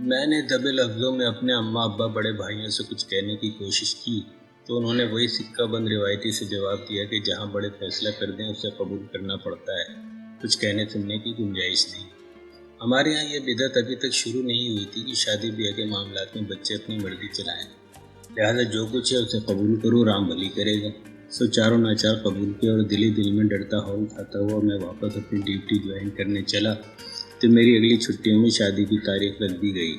میں نے دبے لفظوں میں اپنے اماں ابا بڑے بھائیوں سے کچھ کہنے کی کوشش کی تو انہوں نے وہی سکہ بند روایتی سے جواب دیا کہ جہاں بڑے فیصلہ کر دیں اسے قبول کرنا پڑتا ہے، کچھ کہنے سننے کی گنجائش نہیں۔ ہمارے یہاں یہ بدعت ابھی تک شروع نہیں ہوئی تھی کہ شادی بیاہ کے معاملات میں بچے اپنی مرضی چلائیں، لہٰذا جو کچھ ہے اسے قبول کرو، رام بھلی کرے گا۔ سو چاروں ناچار قبول کیا اور دل میں ڈرتا ہول کھاتا ہوا میں واپس اپنی ڈیوٹی جوائن کرنے چلا تو میری اگلی چھٹیوں میں شادی کی تاریخ رکھ دی گئی۔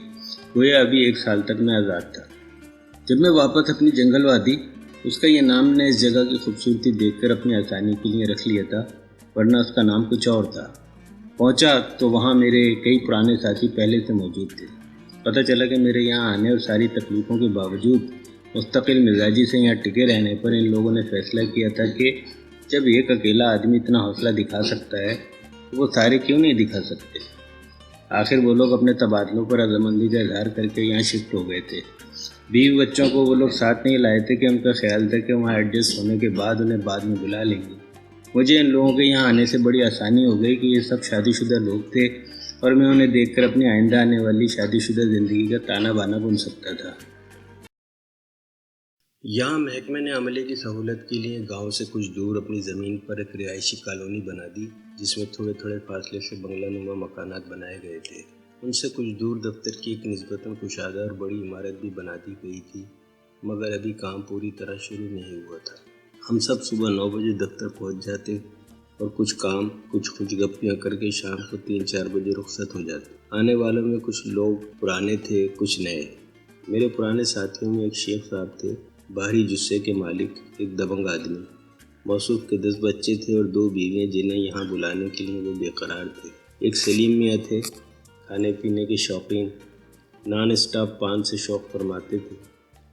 گویا ابھی 1 سال تک میں آزاد تھا۔ جب میں واپس اپنی جنگل وادی، اس کا یہ نام نے اس جگہ کی خوبصورتی دیکھ کر اپنی آسانی کے لیے رکھ لیا تھا، ورنہ اس کا نام کچھ اور تھا۔ پہنچا تو وہاں میرے کئی پرانے ساتھی پہلے سے موجود تھے۔ پتہ چلا کہ میرے یہاں آنے اور ساری تکلیفوں کے باوجود مستقل مزاجی سے یہاں ٹکے رہنے پر ان لوگوں نے فیصلہ کیا تھا کہ جب ایک اکیلا آدمی اتنا حوصلہ دکھا سکتا ہے تو وہ سارے کیوں نہیں دکھا سکتے۔ آخر وہ لوگ اپنے تبادلوں پر رضامندی کا اظہار کر کے یہاں شفٹ ہو گئے تھے۔ بیوی بچوں کو وہ لوگ ساتھ نہیں لائے تھے کہ ان کا خیال تھا کہ وہاں ایڈجسٹ ہونے کے بعد انہیں بعد میں بلا لیں گے۔ مجھے ان لوگوں کے یہاں آنے سے بڑی آسانی ہو گئی کہ یہ سب شادی شدہ لوگ تھے اور میں انہیں دیکھ کر اپنی آئندہ آنے والی شادی شدہ زندگی کا تانا بانا بن سکتا تھا۔ یہاں محکمے نے عملے کی سہولت کے لیے گاؤں سے کچھ دور اپنی زمین پر ایک رہائشی کالونی بنا دی، جس میں تھوڑے تھوڑے فاصلے سے بنگلہ نما مکانات بنائے گئے تھے۔ ان سے کچھ دور دفتر کی ایک نسبتاً کشادہ اور بڑی عمارت بھی بنا دی گئی تھی، مگر ابھی کام پوری طرح شروع نہیں ہوا تھا۔ ہم سب صبح 9 بجے دفتر پہنچ جاتے اور کچھ کام، کچھ خوش گپیاں کر کے شام کو 3-4 بجے رخصت ہو جاتے۔ آنے والوں میں کچھ لوگ پرانے تھے، کچھ نئے۔ میرے پرانے ساتھیوں میں ایک شیخ صاحب تھے، باہری جثے کے مالک، ایک دبنگ آدمی۔ موصوف کے 10 بچے تھے اور 2 بیویاں جنہیں یہاں بلانے کے لیے وہ بے قرار تھے۔ ایک سلیم میاں تھے، کھانے پینے کے شوقین، نان اسٹاپ پان سے شوق فرماتے تھے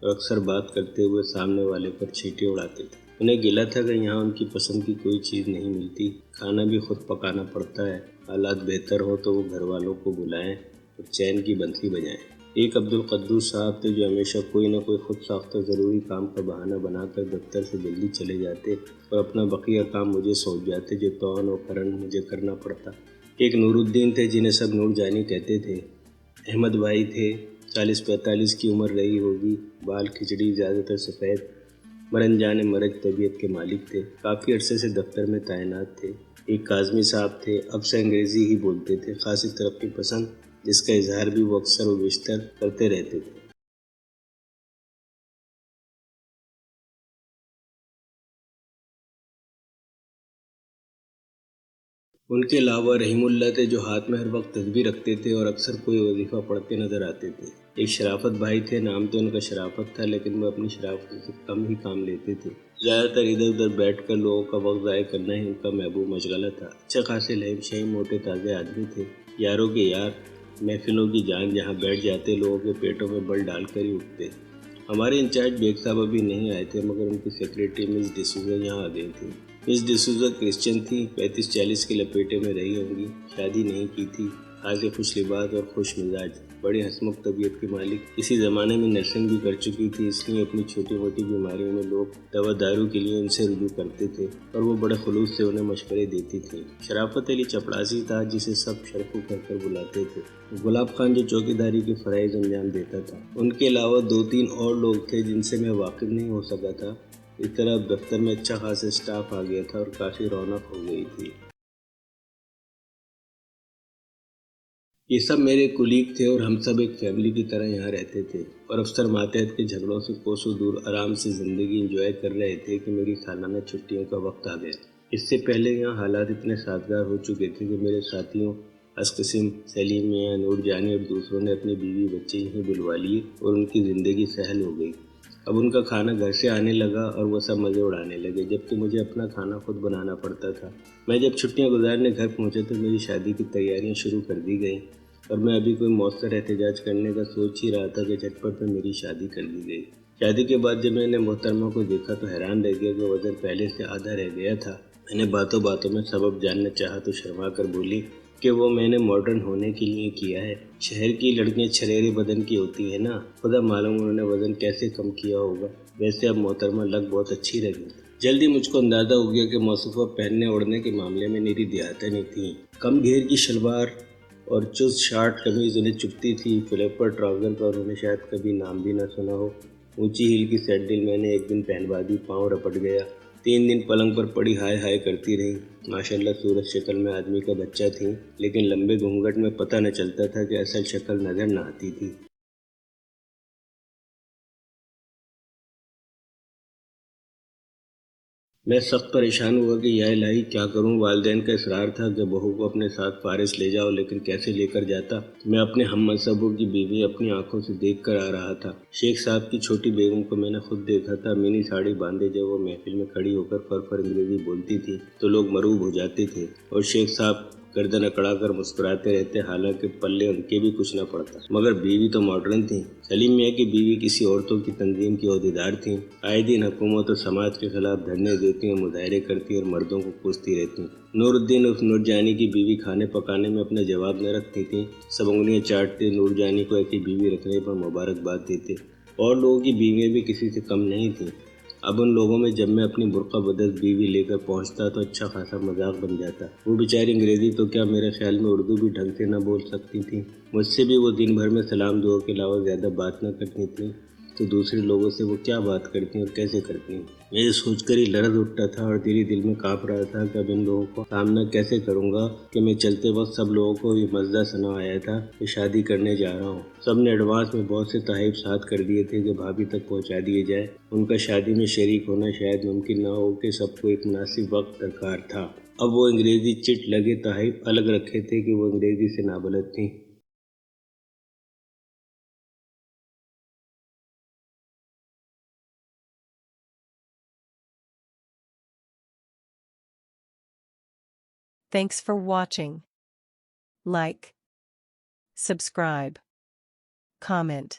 اور اکثر بات کرتے ہوئے سامنے والے پر چھینٹے اڑاتے تھے۔ انہیں گلہ تھا کہ یہاں ان کی پسند کی کوئی چیز نہیں ملتی، کھانا بھی خود پکانا پڑتا ہے، حالات بہتر ہو تو وہ گھر والوں کو بلائیں اور چین کی بنسی بجائیں۔ ایک عبدالقدوس صاحب تھے جو ہمیشہ کوئی نہ کوئی خود ساختہ ضروری کام کا بہانہ بنا کر دفتر سے جلدی چلے جاتے اور اپنا بقیہ کام مجھے سونپ جاتے جو توان و کرن مجھے کرنا پڑتا۔ ایک نور الدین تھے جنہیں سب نور جانی کہتے تھے۔ احمد بھائی تھے، 40-45 کی عمر رہی ہوگی، بال کھچڑی، زیادہ تر سفید، مرن جانے مرج طبیعت کے مالک تھے، کافی عرصے سے دفتر میں تعینات تھے۔ ایک کاظمی صاحب تھے، اب سے انگریزی ہی بولتے تھے، خاصی ترقی پسند، جس کا اظہار بھی وہ اکثر و بیشتر کرتے رہتے تھے۔ ان کے علاوہ رحیم اللہ تھے جو ہاتھ میں ہر وقت تسبیح رکھتے تھے اور اکثر کوئی وظیفہ پڑھتے نظر آتے تھے۔ ایک شرافت بھائی تھے، نام تو ان کا شرافت تھا لیکن وہ اپنی شرافت سے کم ہی کام لیتے تھے۔ زیادہ تر ادھر ادھر بیٹھ کر لوگوں کا وقت ضائع کرنا ہی ان کا محبوب مشغلہ تھا۔ اچھے خاصے لہم شہم موٹے تازے آدمی تھے، یاروں کے یار، محفلوں کی جان، جہاں بیٹھ جاتے لوگوں کے پیٹوں میں بل ڈال کر ہی اٹھتے۔ ہمارے انچارج بیگ صاحب ابھی نہیں آئے تھے مگر ان کی سیکریٹری مس ڈسوزا یہاں آ گئی تھی۔ مس ڈسوزا کرسچن تھی، 35-40 کے لپیٹے میں رہی ہوں گی، شادی نہیں کی تھی، خاصے خوش لباس اور خوش مزاج، بڑی ہنسمکھ طبیعت کی مالک، کسی زمانے میں نرسنگ بھی کر چکی تھی، اس لیے اپنی چھوٹی موٹی بیماریوں میں لوگ دوا دارو کے لیے ان سے رجوع کرتے تھے اور وہ بڑے خلوص سے انہیں مشورے دیتی تھیں۔ شرافت علی چپڑاسی تھا جسے سب شرفو کہہ کر بلاتے تھے۔ گلاب خان جو چوکیداری کے فرائض انجام دیتا تھا۔ ان کے علاوہ 2-3 اور لوگ تھے جن سے میں واقف نہیں ہو سکا تھا۔ اس طرح اب دفتر میں اچھا خاصا سٹاف آ گیا تھا اور کافی رونق ہو گئی تھی۔ یہ سب میرے کولیگ تھے اور ہم سب ایک فیملی کی طرح یہاں رہتے تھے اور افسر ماتحت کے جھگڑوں سے کوسوں دور آرام سے زندگی انجوائے کر رہے تھے کہ میری سالانہ چھٹیوں کا وقت آ گیا۔ اس سے پہلے یہاں حالات اتنے سازگار ہو چکے تھے کہ میرے ساتھیوں اسقسم، سلیم میاں، نور جانی اور دوسروں نے اپنی بیوی بچے یہیں بلوا لیے اور ان کی زندگی سہل ہو گئی۔ اب ان کا کھانا گھر سے آنے لگا اور وہ سب مزے اڑانے لگے، جبکہ مجھے اپنا کھانا خود بنانا پڑتا تھا۔ میں جب چھٹیاں گزارنے گھر پہنچا تو میری شادی کی تیاریاں شروع کر دی گئیں اور میں ابھی کوئی مؤثر احتجاج کرنے کا سوچ ہی رہا تھا کہ جھٹپٹ میں میری شادی کر دی گئی۔ شادی کے بعد جب میں نے محترمہ کو دیکھا تو حیران رہ گیا کہ وزن پہلے سے آدھا رہ گیا تھا۔ میں نے باتوں باتوں میں سبب جاننا چاہا تو شرما کر بولی کہ وہ میں نے ماڈرن ہونے کے لیے کیا ہے، شہر کی لڑکیاں چھریرے بدن کی ہوتی ہیں نا، خدا معلوم انہوں نے وزن کیسے کم کیا ہوگا۔ ویسے اب محترمہ لگ بہت اچھی لگی۔ جلدی مجھ کو اندازہ ہو گیا کہ موصوفہ پہننے اوڑھنے کے معاملے میں نیری دیہاتیں نہیں تھیں۔ کم گھیر کی شلوار اور چست شارٹ قمیض انہیں چبھتی تھی۔ فلیپر ٹراؤزر کا انہوں نے شاید کبھی نام بھی نہ سنا ہو۔ اونچی ہیل کی سینڈل میں نے ایک دن پہنوا دی، پاؤں رپٹ گیا۔ 3 دن پلنگ پر پڑی ہائے ہائے کرتی رہیں۔ ماشاءاللہ صورت شکل میں آدمی کا بچہ تھیں، لیکن لمبے گھونگھٹ میں پتہ نہ چلتا تھا کہ اصل شکل نظر نہ آتی تھی۔ میں سخت پریشان ہوا کہ یا الہی کیا کروں۔ والدین کا اصرار تھا کہ بہو کو اپنے ساتھ فارس لے جاؤ، لیکن کیسے لے کر جاتا؟ میں اپنے ہم منصبوں کی بیوی اپنی آنکھوں سے دیکھ کر آ رہا تھا۔ شیخ صاحب کی چھوٹی بیگم کو میں نے خود دیکھا تھا، منی ساڑی باندھے جب وہ محفل میں کھڑی ہو کر فر انگریزی بولتی تھی تو لوگ مروب ہو جاتے تھے، اور شیخ صاحب گردن اکڑا کر مسکراتے رہتے، حالانکہ پلے ان کے بھی کچھ نہ پڑتا۔ مگر بیوی تو ماڈرن تھیں۔ سلیم میاں کی بیوی کسی عورتوں کی تنظیم کی عہدیدار تھیں۔ آئے دن حکومت اور سماج کے خلاف دھرنے دیتی اور مظاہرے کرتی اور مردوں کو کوستی رہتی۔ نور الدین عرف نور جانی کی بیوی کھانے پکانے میں اپنا جواب نہ رکھتی تھیں۔ سب انگلیاں چاٹتے نور جانی کو ایسی بیوی رکھنے پر مبارکباد دیتے۔ اور لوگوں کی بیویاں بھی کسی سے کم نہیں تھیں۔ اب ان لوگوں میں جب میں اپنی برقع بدست بیوی لے کر پہنچتا تو اچھا خاصا مذاق بن جاتا۔ وہ بیچاری انگریزی تو کیا، میرے خیال میں اردو بھی ڈھنگ سے نہ بول سکتی تھیں۔ مجھ سے بھی وہ دن بھر میں سلام دعا کے علاوہ زیادہ بات نہ کرتی تھیں، تو دوسرے لوگوں سے وہ کیا بات کرتی اور کیسے کرتی؟ میں یہ سوچ کر ہی لرز اٹھتا تھا اور دل میں کانپ رہا تھا کہ اب ان لوگوں کو سامنا کیسے کروں گا کہ میں چلتے وقت سب لوگوں کو یہ مزہ سنا آیا تھا کہ شادی کرنے جا رہا ہوں۔ سب نے ایڈوانس میں بہت سے تحائف ساتھ کر دیے تھے کہ بھابھی تک پہنچا دیے جائے۔ ان کا شادی میں شریک ہونا شاید ممکن نہ ہو کہ سب کو ایک مناسب وقت درکار تھا۔ اب وہ انگریزی چٹ لگے تحائف الگ رکھے تھے کہ وہ انگریزی سے نابلد تھیں۔ Thanks for watching. Like, subscribe, comment.